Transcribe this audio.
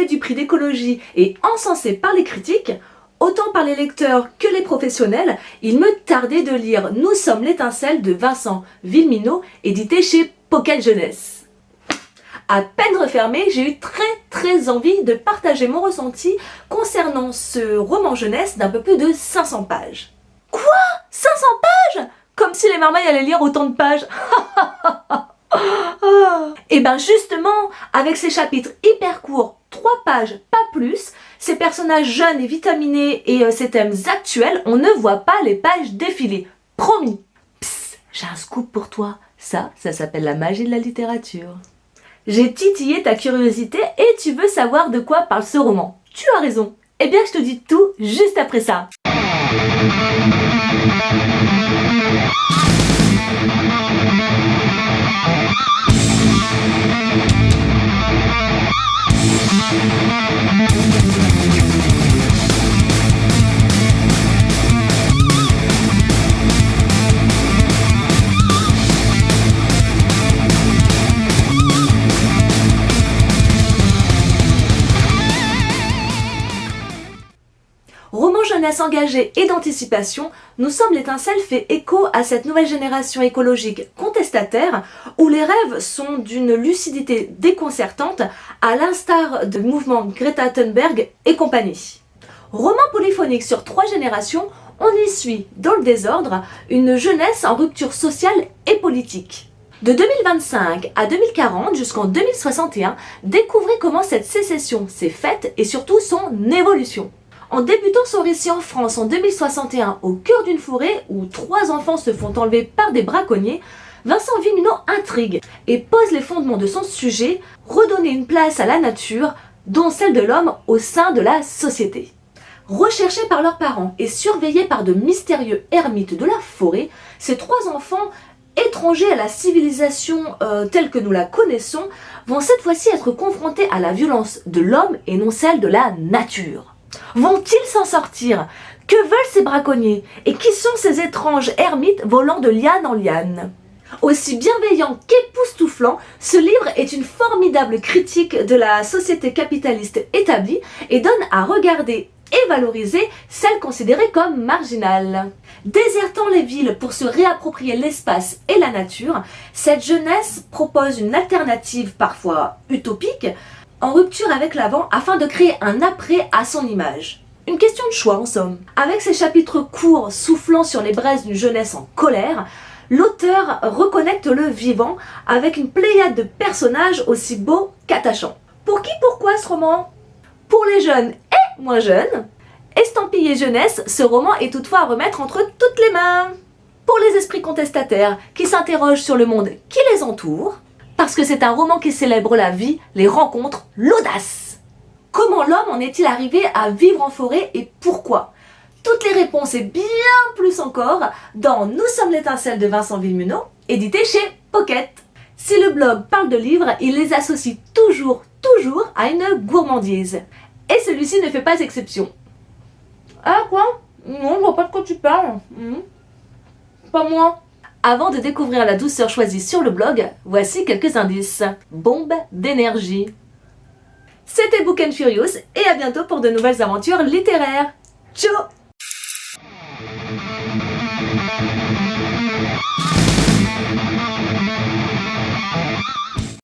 du prix d'écologie et encensé par les critiques, autant par les lecteurs que les professionnels, il me tardait de lire Nous sommes l'étincelle de Vincent Villeminot, édité chez Pocket Jeunesse. À peine refermée, j'ai eu très envie de partager mon ressenti concernant ce roman jeunesse d'un peu plus de 500 pages. Quoi ? 500 pages ? Comme si les marmailles allaient lire autant de pages. Et ben justement, avec ces chapitres hyper courts, 3 pages, pas plus, ces personnages jeunes et vitaminés et ces thèmes actuels, on ne voit pas les pages défiler. Promis. Psst, j'ai un scoop pour toi. Ça s'appelle la magie de la littérature. J'ai titillé ta curiosité et tu veux savoir de quoi parle ce roman. Tu as raison. Eh bien, je te dis tout juste après ça. Roman jeunesse engagé et d'anticipation, Nous sommes l'étincelle fait écho à cette nouvelle génération écologique contestataire où les rêves sont d'une lucidité déconcertante à l'instar du mouvement Greta Thunberg et compagnie. Roman polyphonique sur 3 générations, on y suit, dans le désordre, une jeunesse en rupture sociale et politique. De 2025 à 2040 jusqu'en 2061, découvrez comment cette sécession s'est faite et surtout son évolution. En débutant son récit en France en 2061 au cœur d'une forêt où 3 enfants se font enlever par des braconniers, Vincent Villeminot intrigue et pose les fondements de son sujet, redonner une place à la nature, dont celle de l'homme au sein de la société. Recherchés par leurs parents et surveillés par de mystérieux ermites de la forêt, ces 3 enfants, étrangers à la civilisation telle que nous la connaissons, vont cette fois-ci être confrontés à la violence de l'homme et non celle de la nature. Vont-ils s'en sortir ? Que veulent ces braconniers ? Et qui sont ces étranges ermites volant de liane en liane ? Aussi bienveillant qu'époustouflant, ce livre est une formidable critique de la société capitaliste établie et donne à regarder et valoriser celles considérées comme marginales. Désertant les villes pour se réapproprier l'espace et la nature, cette jeunesse propose une alternative parfois utopique, en rupture avec l'avant afin de créer un après à son image. Une question de choix en somme. Avec ses chapitres courts soufflant sur les braises d'une jeunesse en colère, l'auteur reconnecte le vivant avec une pléiade de personnages aussi beaux qu'attachants. Pour qui, pourquoi ce roman ? Pour les jeunes et moins jeunes. Estampillé jeunesse, ce roman est toutefois à remettre entre toutes les mains. Pour les esprits contestataires qui s'interrogent sur le monde qui les entoure, parce que c'est un roman qui célèbre la vie, les rencontres, l'audace. Comment l'homme en est-il arrivé à vivre en forêt et pourquoi ? Toutes les réponses et bien plus encore dans Nous sommes l'étincelle de Vincent Villeminot, édité chez Pocket. Si le blog parle de livres, il les associe toujours à une gourmandise. Et celui-ci ne fait pas exception. Ah quoi ? Non, je vois pas de quoi tu parles. Pas moi. Avant de découvrir la douceur choisie sur le blog, voici quelques indices. Bombe d'énergie. C'était Book & Furious et à bientôt pour de nouvelles aventures littéraires. Ciao!